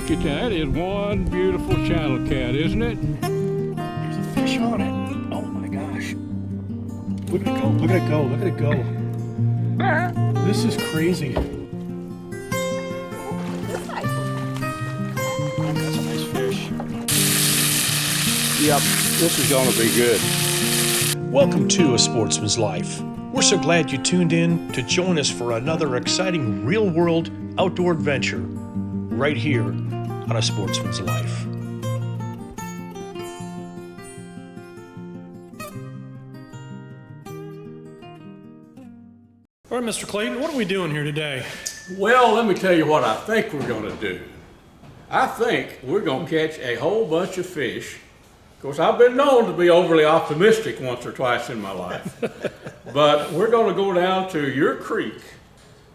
Look at that. That is one beautiful channel cat, isn't it? There's a fish on it. Oh my gosh. Look at it go. Look at it go. Look at it go. This is crazy. That's a nice fish. Yep, this is gonna be good. Welcome to A Sportsman's Life. We're so glad you tuned in to join us for another exciting real-world outdoor adventure right here on A Sportsman's Life. All right, Mr. Clayton, what are we doing here today? Well, let me tell you what I think we're gonna do. I think we're gonna catch a whole bunch of fish. Of course, I've been known to be overly optimistic once or twice in my life. But we're gonna go down to your creek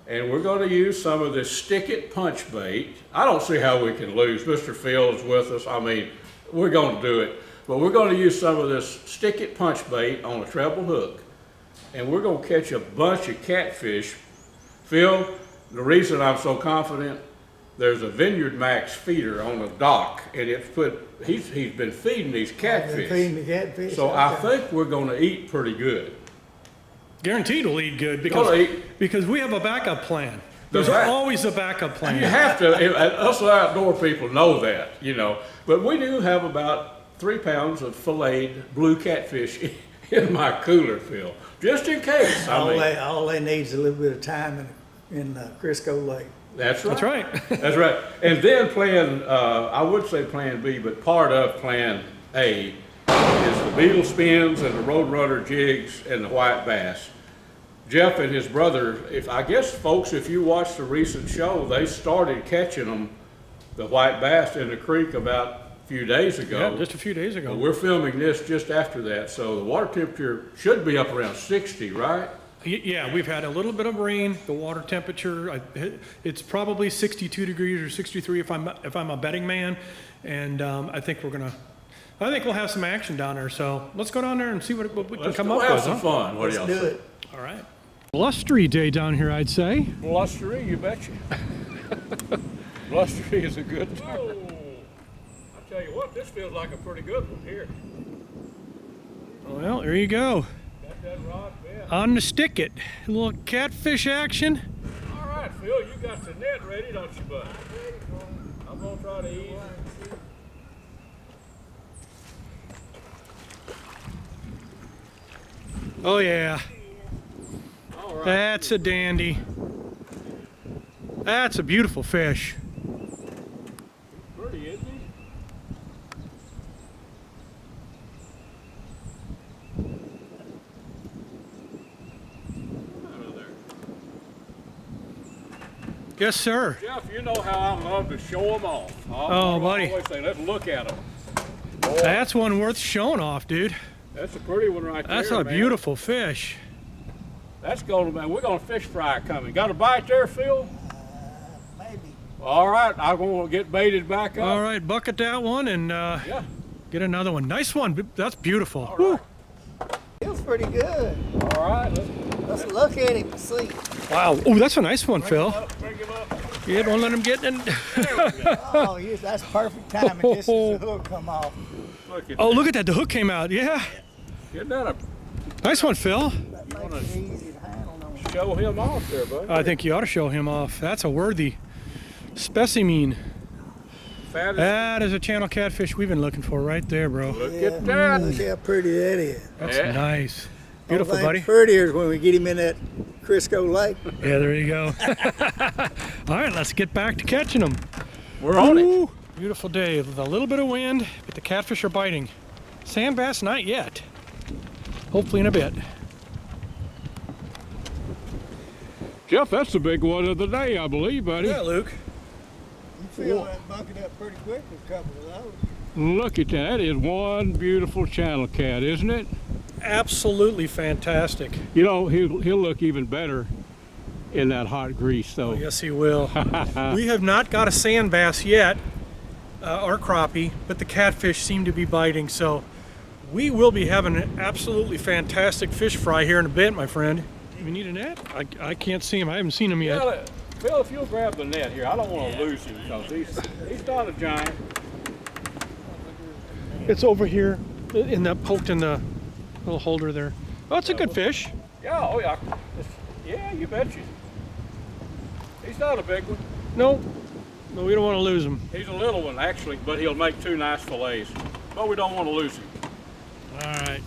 and we're gonna use some of this stick it punch bait. I don't see how we can lose. Mr. Phil is with us. I mean, we're gonna do it. But we're gonna use some of this stick it punch bait on a treble hook. And we're gonna catch a bunch of catfish. Phil, the reason I'm so confident, there's a Vineyard Max feeder on the dock, and he's been feeding these catfish. Feeding the catfish. So I think we're gonna eat pretty good. Guaranteed we'll eat good because we have a backup plan. There's always a backup plan. You have to, us outdoor people know that, you know. But we do have about 3 pounds of filleted blue catfish in my cooler, Phil, just in case. All they need is a little bit of time in Crisco Lake. That's right. That's right. That's right. And then I would say plan B, but part of plan A is the beetle spins and the roadrunner jigs and the white bass. Jeff and his brother, I guess folks, if you watched the recent show, they started catching them, the white bass in the creek about a few days ago. Yeah, just a few days ago. But we're filming this just after that, so the water temperature should be up around 60, right? Yeah, we've had a little bit of rain. The water temperature, it's probably 62 degrees or 63 if I'm a betting man, and I think we'll have some action down there. So let's go down there and see what we can come up with. Let's have some fun. What do y'all say? All right. Blustery day down here, I'd say. Blustery, you betcha. Blustery is a good term. I tell you what, this feels like a pretty good one here. Well, there you go. Got that rod bent. On the stick it. A little catfish action. All right, Phil, you got the net ready, don't you, bud? I'm gonna try to ease. Oh yeah. All right. That's a dandy. That's a beautiful fish. Pretty, isn't he? Yes, sir. Jeff, you know how I love to show them off. Oh, buddy. I always say, let's look at them. Boy, That's one worth showing off, dude. that's a pretty one right there. That's a man. beautiful fish. That's going to, man. We're going to fish fry coming. Got a bite there, Phil? Maybe. All right, I'm going to get baited back up. All right, bucket that one and Yeah. get another one. Nice one. That's beautiful. All Woo. right. Feels pretty good. All right. Let's look at him and see. Wow. Oh, that's a nice one, Phil. Bring him up. Yeah, don't let him get in. Oh, yes, that's perfect timing. Just as the hook come off. Look at Oh, look at that. The hook came out. Yeah. Get that up. Nice one, Phil. That makes it easy to handle. Show him off there, buddy. I think you ought to show him off. That's a worthy specimen. Fat as That is a channel catfish we've been looking for right there, bro. Look at that. Look how pretty that is. That's Yeah. nice. Beautiful, Only thing buddy. prettier is when we get him in that Crisco Lake. Yeah, there you go. All right, let's get back to catching them. We're on it. Ooh, beautiful day with a little bit of wind, but the catfish are biting. Sand bass, not yet. Hopefully in a bit. Jeff, that's the big one of the day, I believe, buddy. Yeah, Luke. You fill that bucket up pretty quick with a couple of those. Look at that. That is one beautiful channel cat, isn't it? Absolutely fantastic. You know, he'll look even better in that hot grease, though. Yes, he will. We have not got a sand bass yet, or crappie, but the catfish seem to be biting, so we will be having an absolutely fantastic fish fry here in a bit, my friend. You need a net? I can't see him. I haven't seen him yet. Yeah, Phil, if you'll grab the net here, I don't want to lose him because he's not a giant. It's over here, in that poked in the little holder there. Oh, it's a good fish. Yeah, oh yeah. Yeah, you bet you. He's not a big one. No, we don't want to lose him. He's a little one actually, but he'll make 2 nice fillets. But we don't want to lose him. All right.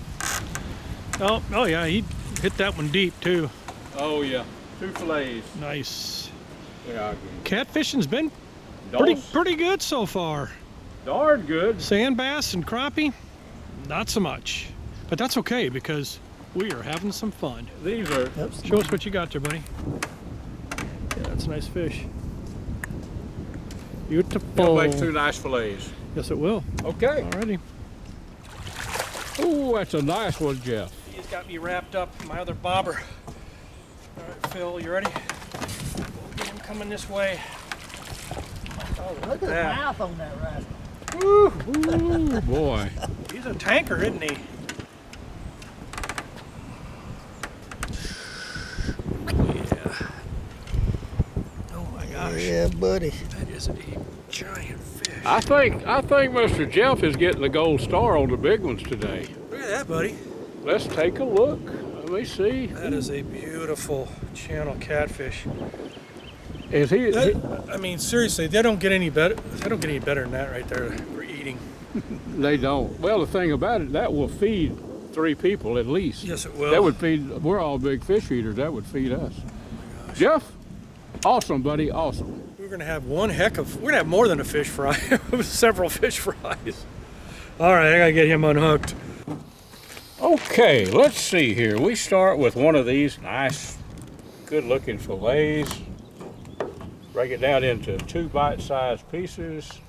Oh yeah, he hit that one deep too. Oh yeah, 2 fillets. Nice. Yeah, Catfishing's been good. pretty good so far. Darn good. Sand bass and crappie, not so much. But that's okay because we are having some fun. These are. Show us what you got there, buddy. Yeah, that's a nice fish. Beautiful. He'll make 2 nice fillets. Yes, it will. Okay. Alrighty. Oh, that's a nice one, Jeff. He's got me wrapped up in my other bobber. All right, Phil, you ready? We'll get him coming this way. Oh, look at the that. mouth on that rascal. Woo! Ooh, boy. He's a tanker, isn't he? Yeah. Oh my gosh. Yeah, buddy. That is a giant fish. I think Mr. Jeff is getting the gold star on the big ones today. Look at that, buddy. Let's take a look. Let me see. That is a beautiful channel catfish. Is he? I mean, seriously, they don't get any better. They don't get any better than that right there for eating. They don't. Well, the thing about it, that will feed 3 people at least. Yes, it will. That would feed. We're all big fish eaters. That would feed us. Jeff, awesome, buddy, awesome. We're gonna have one heck of. We're gonna have more than a fish fry. Several fish fries. All right, I gotta get him unhooked. Okay, let's see here. We start with one of these nice, good-looking fillets. Break it down into 2 bite-sized pieces.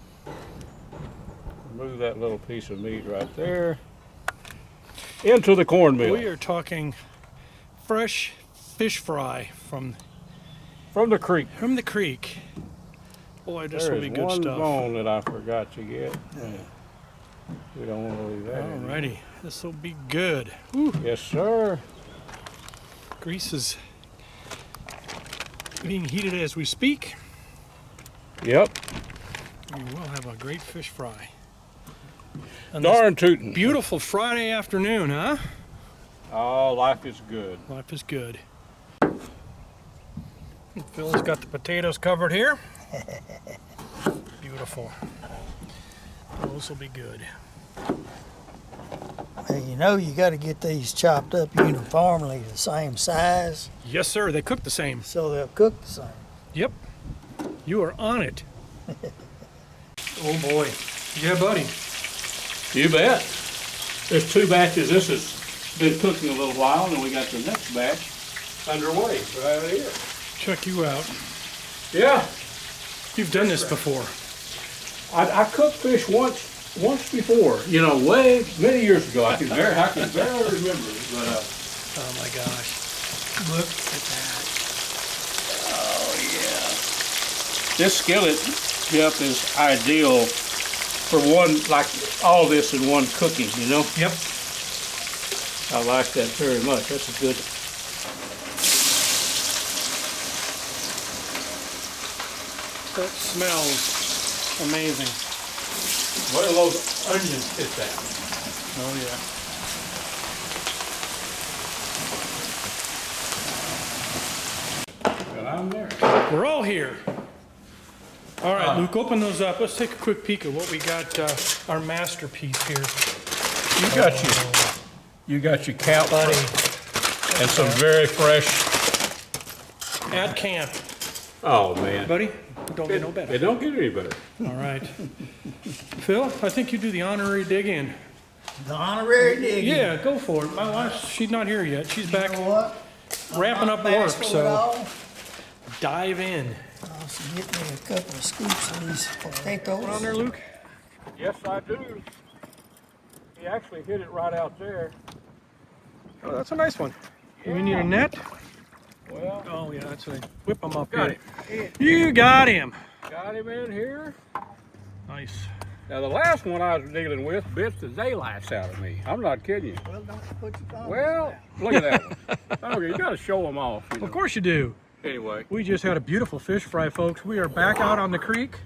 Remove that little piece of meat right there. Into the cornmeal. We are talking fresh fish fry from From the creek. the creek. Boy, this There will is be good one stuff. bone that I forgot to get. Yeah. We don't want to leave that in there. Alrighty, this will be good. Whew. Yes, sir. Grease is being heated as we speak. Yep. We will have a great fish fry. And Darn tootin'. beautiful Friday afternoon, huh? Oh, life is good. Life is good. Phil's got the potatoes covered here. Beautiful. Those will be good. Well, you know you got to get these chopped up uniformly the same size Yes, sir. They cook the same. so they'll cook the same. Yep. You are on it. Oh boy. Yeah, buddy. You bet. There's 2 batches. This has been cooking a little while, and we got the next batch underway right here. Check you out. Yeah. You've done this before. I cooked fish once before, you know, way many years ago. I can barely remember it, but Oh my gosh. Look at that. oh yeah. This skillet, Jeff, is ideal for one, like all this in one cooking, you know. Yep. I like that very much. That's a good. That smells amazing. What do those onions hit that? Oh yeah. Well, I'm there. We're all here. All right, Luke, open those up. Let's take a quick peek at what we got, our masterpiece here. You got your count, Buddy. and some very fresh. At camp. Oh man, Buddy, don't get no better. It don't get any better. All right. Phil, I think you do the honorary dig in. The honorary digging. Yeah, go for it. My wife, she's not here yet. She's back You know what? wrapping I'm up not work, bashful at so all. dive in. So get me a couple of scoops of these potatoes. Put on there, Luke. Yes, I do. He actually hit it right out there. Oh, that's a nice one. Do we need a net? Well, Oh, yeah, that's right. Whip him up got here. it. You got him. Got him in here. Nice. Now the last one I was dealing with bit the daylights out of me. I'm not kidding you. Well, don't put your thumb Well, look at that one. Okay, you got to show them off. You know. Of course you do. Anyway, We just had a beautiful fish fry, folks. We are back out on the creek,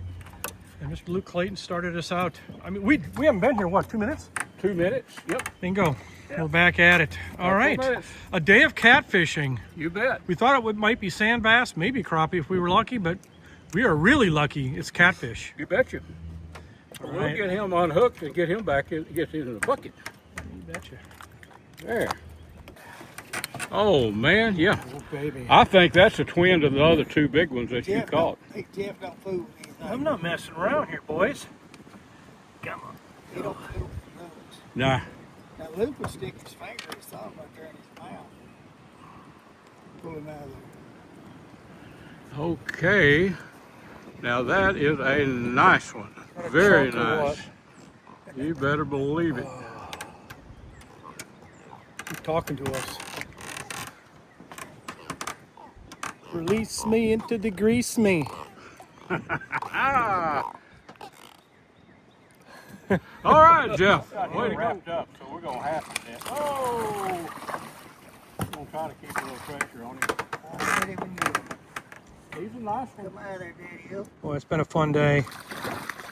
and Mr. Luke Clayton started us out. I mean, we haven't been here, what, 2 minutes? 2 minutes. Yep. Bingo. We're back at it. All Couple right. minutes. A day of catfishing. You bet. We thought might be sand bass, maybe crappie if we were lucky, but we are really lucky. It's catfish. You betcha. We'll right. get him unhooked and get him back in, get him in the bucket. You betcha. There. Oh man, yeah. Oh, baby. I think that's a twin to the other 2 big ones that you caught. Jeff don't fool with anything. I'm not messing around here, boys. Come on. He don't fool with those. Nah. Now Luke would stick his finger or something right there in his mouth. Pull him out of there. Okay. Now that is a nice one. Very chunk or nice. You better believe it. He's talking to us. Release me into the grease me. Ah. All right, Jeff. Way to wrapped up, so we're gonna have to then. Oh! I'm gonna try to keep a little pressure on him. I'll hit him in the He's a nice one. Come out of there, Daddy. Hill. Boy, it's been a fun day.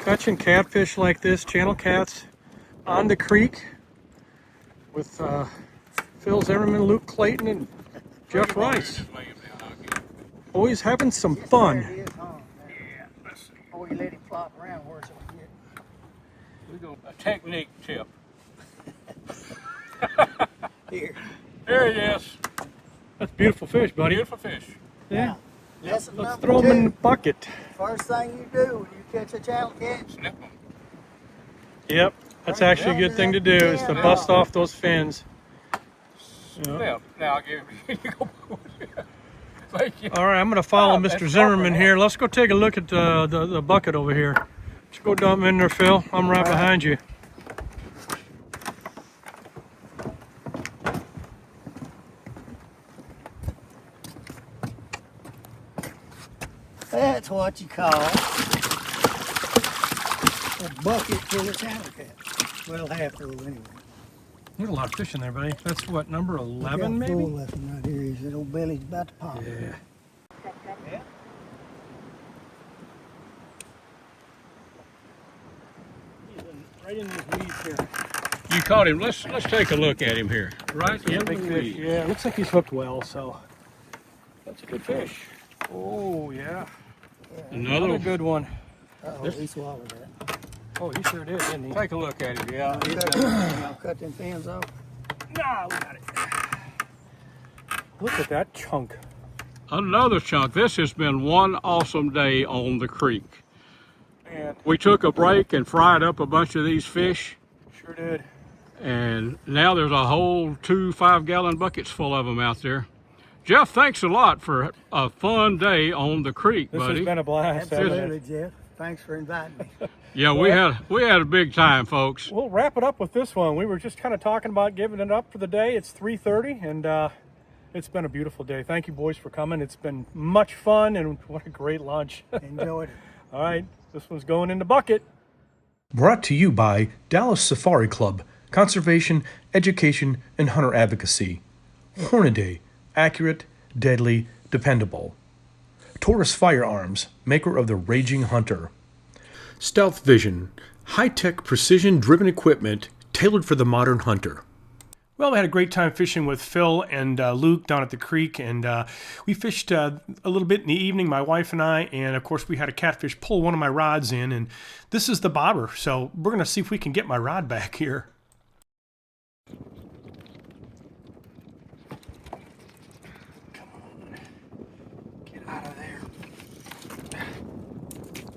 Catching catfish like this, channel cats on the creek with Phil Zimmerman, Luke Clayton, and Jeff Rice. Just lay him down again. Always having some There fun. it is, huh? Let's see. Before you let him flop around, where's it get? We go a technique tip. Here. There he is. That's beautiful fish, buddy. Beautiful fish. Yeah. Lesson Let's number throw them in the 2. bucket. First thing you do when you catch a channel cat, Snip him. Yep. That's actually a good thing to do, is to bust off those fins. Snip. Now I'll give you. Thank you. All right, I'm going to follow Oh, Mr. that's Zimmerman proper. here. Let's go take a look at the bucket over here. Let's go dump 'em in there, Phil. I'm right behind you. that's what you call a bucket full of channel cat. Well, half full anyway. There's a lot of fish in there, buddy. That's what, number 11 Got full maybe? left one right here. His little belly's about to pop. Yeah. Right in these weeds here. You caught him. Let's take a look at him here. Right in the Big fish. weeds. Yeah, looks like he's hooked well, so that's a good fish. Oh, yeah. Another Another. good one. Uh-oh, he swallowed that. Oh, he sure did, didn't he? Take a look at him. Yeah. I'll cut them fins off. Nah, we got it. Look at that chunk. Another chunk. This has been one awesome day on the creek. Man, We took a break and fried up a bunch of these fish, sure did. and now there's a whole 2 5-gallon buckets full of them out there. Jeff, thanks a lot for a fun day on the creek, This buddy. has been a blast. hasn't it? Absolutely, Jeff. Thanks for inviting me. Yeah, we had a big time, folks. We'll wrap it up with this one. We were just kind of talking about giving it up for the day. It's 3:30, and it's been a beautiful day. Thank you, boys, for coming. It's been much fun, and what a great lunch. Enjoyed it. All right, this one's going in the bucket. Brought to you by Dallas Safari Club, Conservation, Education, and Hunter Advocacy. Hornaday, accurate, deadly, dependable. Taurus Firearms, maker of the Raging Hunter. Stealth Vision, high-tech, precision-driven equipment tailored for the modern hunter. Well, we had a great time fishing with Phil and Luke down at the creek, and we fished a little bit in the evening, my wife and I, and of course we had a catfish pull one of my rods in, and this is the bobber, so we're going to see if we can get my rod back here. Come on, get out of there.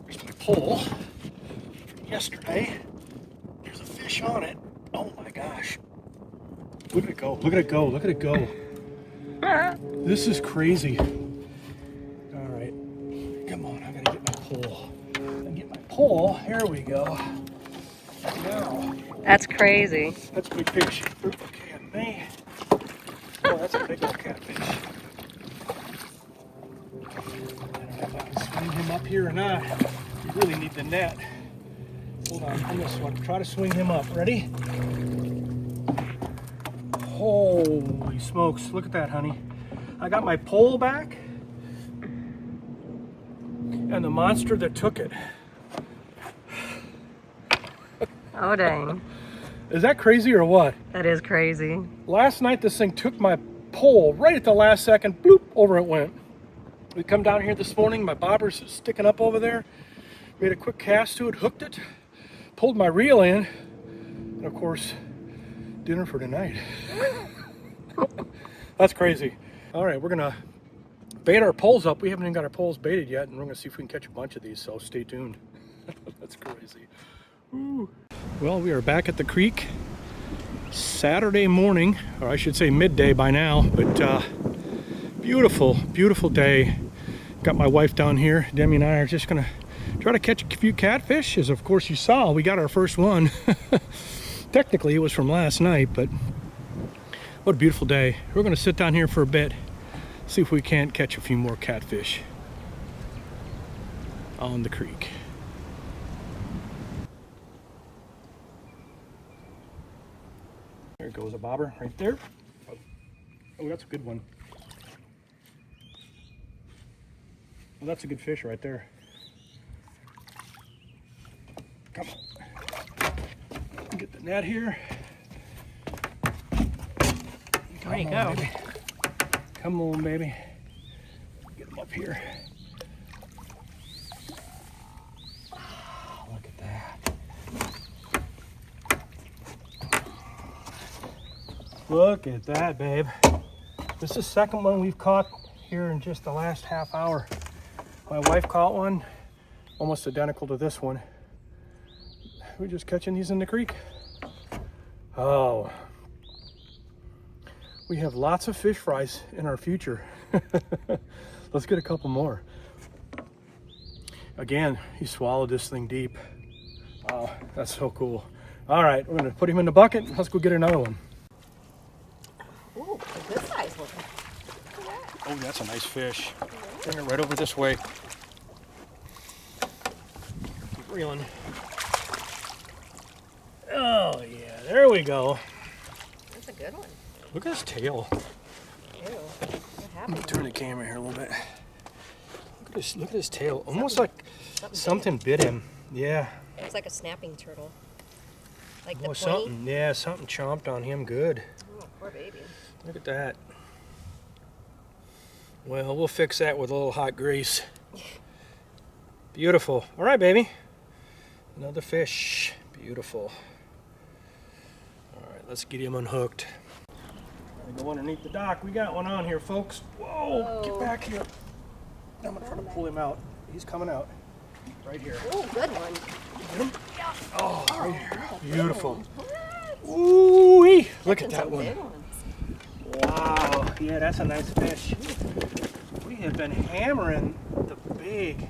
There's my pole from yesterday. There's a fish on it. Oh my gosh. Look at it go, look at it go, look at it go. This is crazy. All right, come on, I gotta get my pole. Here we go. Now, That's crazy. that's a big fish. Okay, and me. Oh, that's a big old catfish. I don't know if I can swing him up here or not. You really need the net. Hold on this one. Try to swing him up. Ready? Holy smokes, look at that, honey. I got my pole back. and the monster that took it. Oh, dang. Is that crazy or what? That is crazy. Last night, this thing took my pole right at the last second. Bloop, over it went. We come down here this morning. My bobber's sticking up over there. Made a quick cast to it, hooked it, pulled my reel in, and of course, dinner for tonight. That's crazy. All right, we're gonna bait our poles up. We haven't even got our poles baited yet, and we're gonna see if we can catch a bunch of these, so stay tuned. That's crazy. Ooh. Well, we are back at the creek Saturday morning, or I should say midday by now, but beautiful, beautiful day. Got my wife down here. Demi and I are just gonna try to catch a few catfish. As of course you saw, we got our first one. Technically it was from last night, but what a beautiful day. We're gonna sit down here for a bit, see if we can't catch a few more catfish on the creek. There goes a bobber right there. Oh, that's a good one. Well, that's a good fish right there. Come on. Get the net here. There you go. Baby. Come on, baby. Get him up here. Oh, look at that. Look at that, babe. This is the second one we've caught here in just the last half hour. My wife caught one almost identical to this one. We're just catching these in the creek. Oh, we have lots of fish fries in our future. Let's get a couple more. Again, he swallowed this thing deep. Wow, that's so cool. All right, we're gonna put him in the bucket. Let's go get another one. Ooh, a good size one. Oh, that's a nice fish. Bring it right over this way. Keep reeling. Oh yeah, there we go. That's a good one. Look at his tail. Ew, what Let happened? me turn the camera here a little bit. Look at his tail. Almost like something bit him. Yeah. It's like a snapping turtle. Like Oh, the something. pointy. Yeah, something chomped on him good. Oh, poor baby. Look at that. Well, we'll fix that with a little hot grease. Beautiful. All right, baby. Another fish. Beautiful. All right, let's get him unhooked. Gotta go underneath the dock. We got one on here, folks. Whoa, get back here. I'm gonna try to pull him out. He's coming out. Right here. Oh, good one. Get him? Oh, right here. Beautiful. Ooh-wee. Look at that one. Big ones. Wow, yeah, that's a nice fish. We have been hammering the big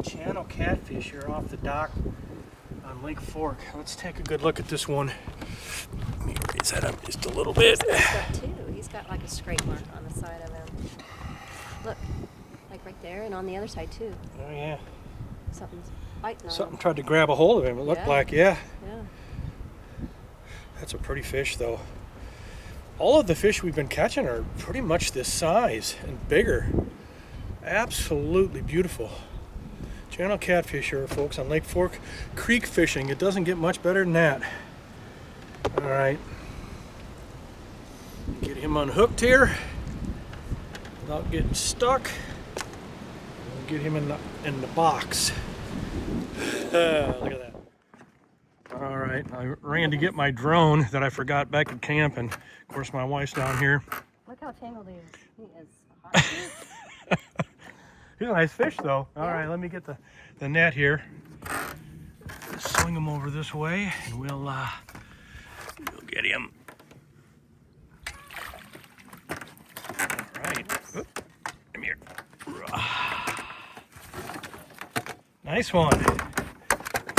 channel catfish here off the dock on Lake Fork. Let's take a good look at this one. Let me raise that up just a little bit. He's got two. He's got like a scrape mark on the side of him. Look, like right there, and on the other side too. Oh yeah. Something's biting on Something him. tried to grab a hold of him, it looked Yeah. like, yeah. Yeah. That's a pretty fish though. All of the fish we've been catching are pretty much this size and bigger. Absolutely beautiful. Channel catfish here, folks, on Lake Fork. Creek fishing, it doesn't get much better than that. All right. Get him unhooked here without getting stuck. We'll get him in the box. Look at that. All right, I ran to get my drone that I forgot back at camp, and of course my wife's down here. Look how tangled he is. He is hot. He's a nice fish though. All right, let me get the net here. Swing him over this way, and we'll get him. All right, oop, come here. Nice one.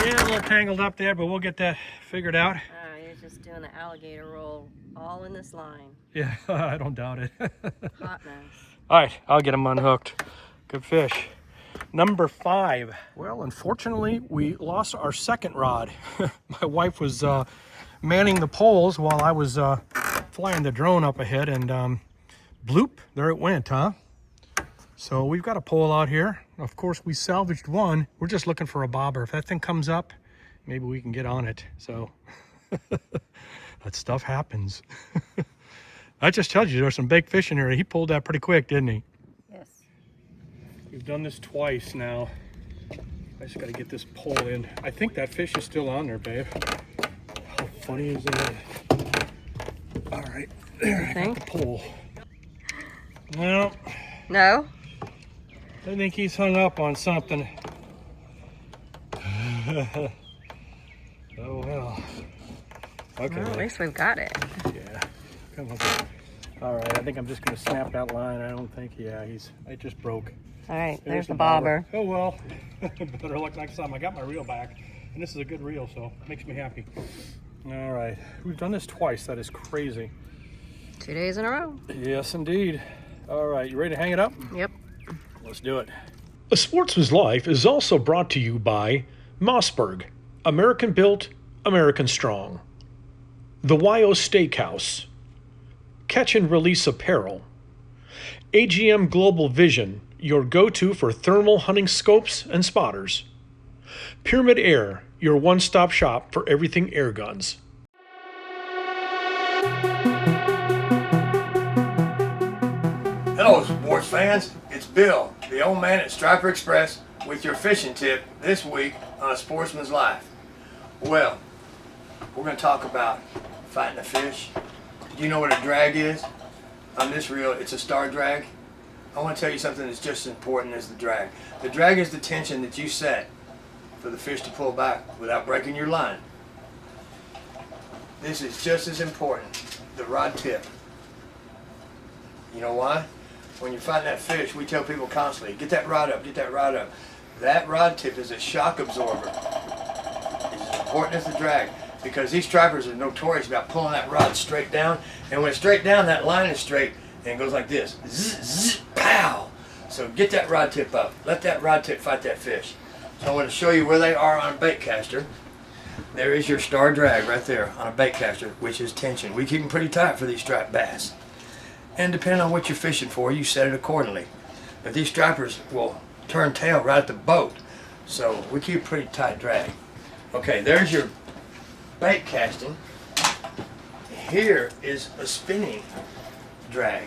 Yeah, a little tangled up there, but we'll get that figured out. You're just doing the alligator roll all in this line. Yeah, I don't doubt it. Hot mess. All right, I'll get him unhooked. Good fish. Number 5. Well, unfortunately, we lost our second rod. My wife was manning the poles while I was flying the drone up ahead, and bloop, there it went, huh? So we've got a pole out here. Of course, we salvaged one. We're just looking for a bobber. If that thing comes up, maybe we can get on it. So that stuff happens. I just told you there's some big fish in here. He pulled that pretty quick, didn't he? Yes. We've done this twice now. I just got to get this pole in. I think that fish is still on there, babe. How funny is that? All right, there, I got the pole. No, No? I think he's hung up on something. Oh well. Okay. Well, at least we've got it. Yeah. Come on. All right. I think I'm just gonna snap that line. I don't think. Yeah. It just broke. All right, there's the bobber. Oh well. Better luck next time. I got my reel back, and this is a good reel, so it makes me happy. All right. We've done this twice. That is crazy. 2 days in a row. Yes, indeed. All right. You ready to hang it up? Yep. Let's do it. A Sportsman's Life is also brought to you by Mossberg, American built, American strong. The YO Steakhouse, Catch and Release Apparel, AGM Global Vision, your go-to for thermal hunting scopes and spotters. Pyramid Air, your one-stop shop for everything air guns. Hello, sports fans. It's Bill, the old man at Striper Express, with your fishing tip this week on A Sportsman's Life. Well, we're going to talk about fighting a fish. Do you know what a drag is? On this reel, it's a star drag. I want to tell you something that's just as important as the drag. The drag is the tension that you set for the fish to pull back without breaking your line. This is just as important, the rod tip. You know why? When you're fighting that fish, we tell people constantly, get that rod up, get that rod up. That rod tip is a shock absorber. It's as important as the drag, because these stripers are notorious about pulling that rod straight down, and when it's straight down, that line is straight, and it goes like this, zzz, zzz, pow! So get that rod tip up. Let that rod tip fight that fish. So I want to show you where they are on a bait caster. There is your star drag right there on a bait caster, which is tension. We keep them pretty tight for these striped bass. And depending on what you're fishing for, you set it accordingly. But these stripers will turn tail right at the boat, so we keep pretty tight drag. Okay, there's your bait casting. Here is a spinning drag.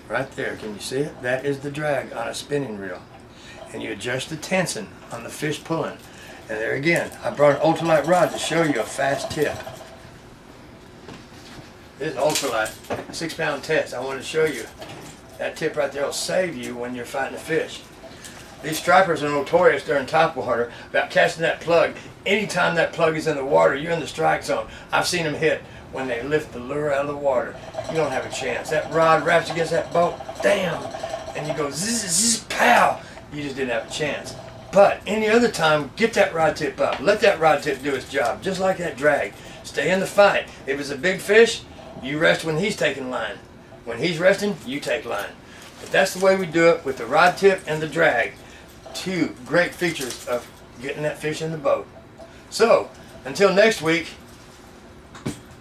Right there, can you see it? That is the drag on a spinning reel. And you adjust the tension on the fish pulling. And there again, I brought an ultralight rod to show you a fast tip. This is ultralight, 6-pound test. I want to show you that tip right there will save you when you're fighting a fish. These stripers are notorious during top water about casting that plug. Anytime that plug is in the water, you're in the strike zone. I've seen them hit when they lift the lure out of the water. You don't have a chance. That rod wraps against that boat, damn, and you go zzz, zzz, pow. You just didn't have a chance. But any other time, get that rod tip up. Let that rod tip do its job, just like that drag. Stay in the fight. If it's a big fish, you rest when he's taking line. When he's resting, you take line. But that's the way we do it with the rod tip and the drag. Two great features of getting that fish in the boat. So, until next week,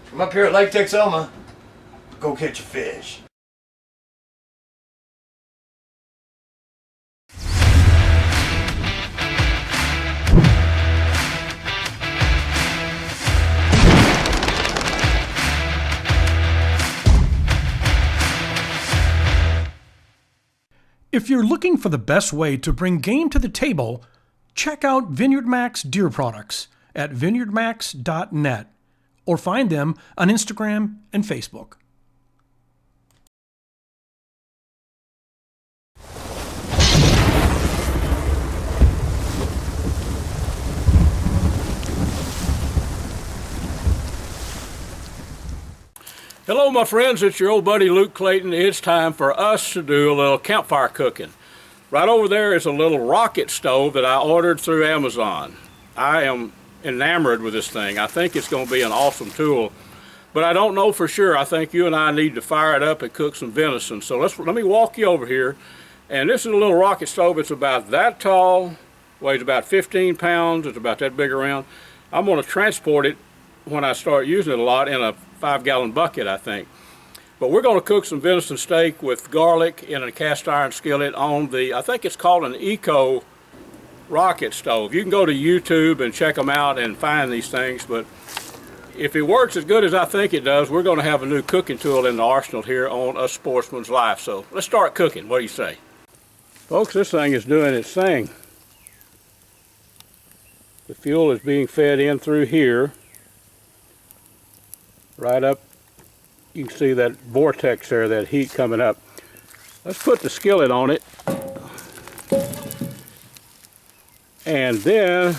from up here at Lake Texoma, go catch a fish. If you're looking for the best way to bring game to the table, check out Vineyard Max Deer Products at vineyardmax.net or find them on Instagram and Facebook. Hello, my friends. It's your old buddy Luke Clayton. It's time for us to do a little campfire cooking. Right over there is a little rocket stove that I ordered through Amazon. I am enamored with this thing. I think it's going to be an awesome tool, but I don't know for sure. I think you and I need to fire it up and cook some venison. So let me walk you over here. And this is a little rocket stove. It's about that tall, weighs about 15 pounds. It's about that big around. I'm going to transport it when I start using it a lot in a 5-gallon bucket, I think. But we're going to cook some venison steak with garlic in a cast iron skillet on the, I think it's called an Eco rocket stove. You can go to YouTube and check them out and find these things, but if it works as good as I think it does, we're going to have a new cooking tool in the arsenal here on A Sportsman's Life. So let's start cooking. What do you say? Folks, this thing is doing its thing. The fuel is being fed in through here, right up. You can see that vortex there, that heat coming up. Let's put the skillet on it. And then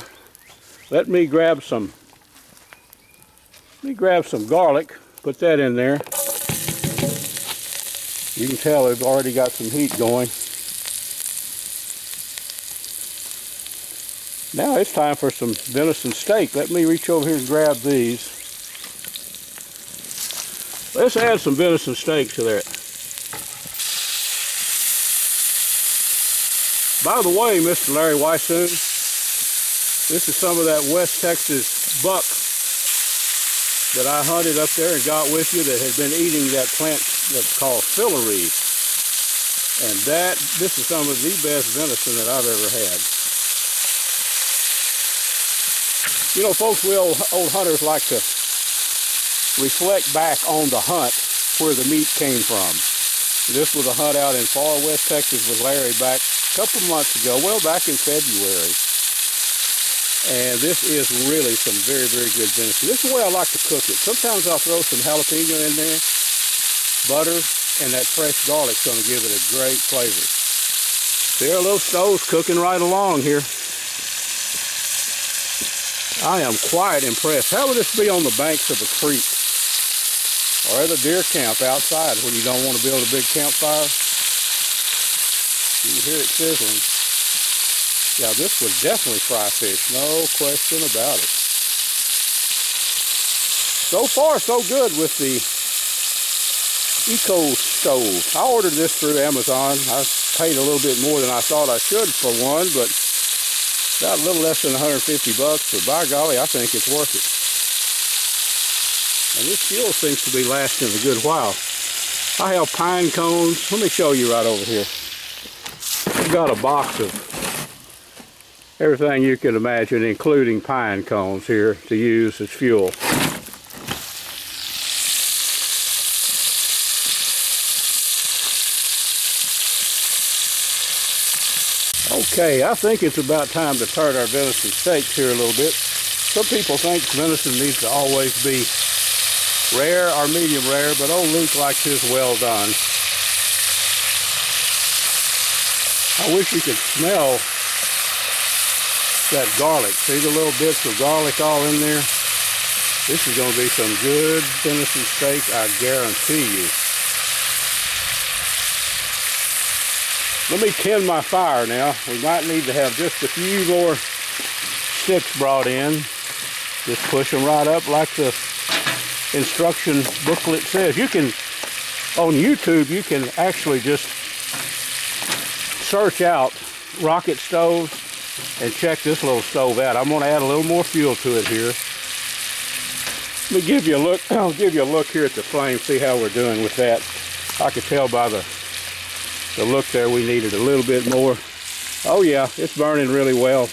let me grab some garlic, put that in there. You can tell they've already got some heat going. Now it's time for some venison steak. Let me reach over here and grab these. Let's add some venison steak to that. By the way, Mr. Larry Weissoon, this is some of that West Texas buck that I hunted up there and got with you that had been eating that plant that's called celery. And this is some of the best venison that I've ever had. You know, folks, we old hunters like to reflect back on the hunt where the meat came from. This was a hunt out in far West Texas with Larry back a couple months ago, well, back in February. And this is really some very, very good venison. This is the way I like to cook it. Sometimes I'll throw some jalapeno in there, butter, and that fresh garlic's going to give it a great flavor. There, little stove's cooking right along here. I am quite impressed. How would this be on the banks of a creek or at a deer camp outside when you don't want to build a big campfire? You can hear it sizzling. Yeah, this would definitely fry fish, no question about it. So far, so good with the Eco stove. I ordered this through Amazon. I paid a little bit more than I thought I should for one, but about a little less than 150 bucks, but by golly, I think it's worth it. And this fuel seems to be lasting a good while. I have pine cones. Let me show you right over here. I've got a box of everything you can imagine, including pine cones here to use as fuel. Okay, I think it's about time to turn our venison steaks here a little bit. Some people think venison needs to always be rare or medium rare, but old Luke likes his well done. I wish you could smell that garlic. See the little bits of garlic all in there? This is going to be some good venison steak, I guarantee you. Let me tend my fire now. We might need to have just a few more sticks brought in. Just push them right up like the instruction booklet says. You can, on YouTube, you can actually just search out rocket stoves and check this little stove out. I'm going to add a little more fuel to it here. Let me give you a look. I'll give you a look here at the flame, see how we're doing with that. I could tell by the look there we needed a little bit more. Oh yeah, it's burning really well.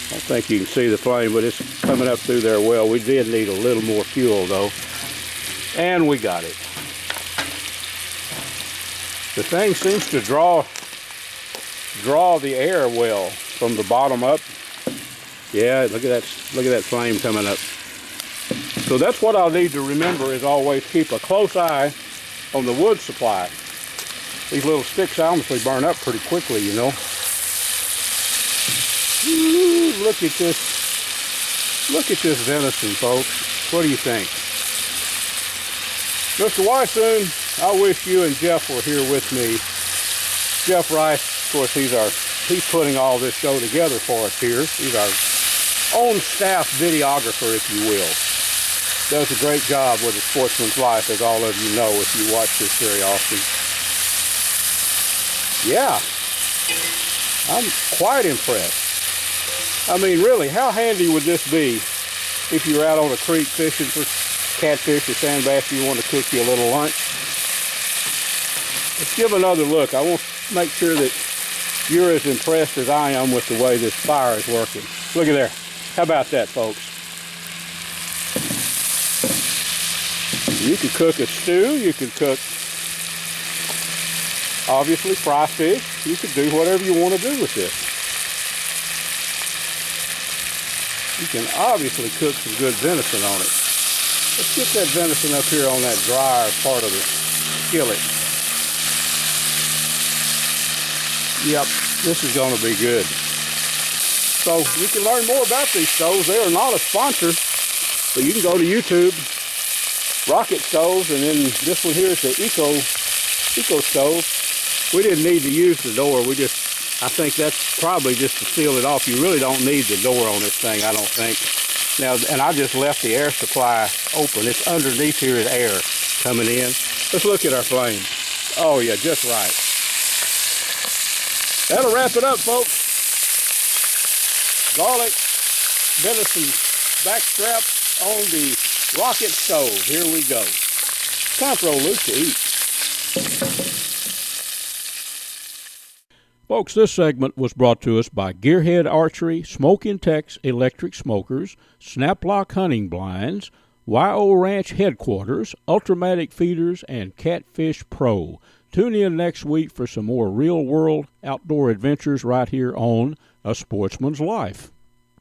I don't think you can see the flame, but it's coming up through there well. We did need a little more fuel though. And we got it. The thing seems to draw the air well from the bottom up. Yeah, look at that flame coming up. So that's what I'll need to remember, is always keep a close eye on the wood supply. These little sticks honestly burn up pretty quickly, you know. Ooh, look at this venison, folks. What do you think? Mr. Weissoon, I wish you and Jeff were here with me. Jeff Rice, of course, he's putting all this show together for us here. He's our own staff videographer, if you will. Does a great job with A Sportsman's Life, as all of you know if you watch this very often. Yeah, I'm quite impressed. I mean, really, how handy would this be if you were out on a creek fishing for catfish or sand bass, you want to cook you a little lunch. Let's give another look. I want to make sure that you're as impressed as I am with the way this fire is working. Look at there. How about that, folks? You could cook a stew. You could cook, obviously, fry fish. You could do whatever you want to do with this. You can obviously cook some good venison on it. Let's get that venison up here on that drier part of the skillet. Yep, this is going to be good. So you can learn more about these stoves. They are not a sponsor, but you can go to YouTube, Rocket Stoves, and then this one here is the Eco Stove. We didn't need to use the door. I think that's probably just to seal it off. You really don't need the door on this thing, I don't think. Now, and I just left the air supply open. It's underneath here is air coming in. Let's look at our flame. Oh yeah, just right. That'll wrap it up, folks. Garlic, venison backstrap on the rocket stove. Here we go. Time for old Luke to eat. Folks, this segment was brought to us by Gearhead Archery, Smoke Intex Electric Smokers, Snaplock Hunting Blinds, YO Ranch Headquarters, Ultramatic Feeders, and Catfish Pro. Tune in next week for some more real-world outdoor adventures right here on A Sportsman's Life.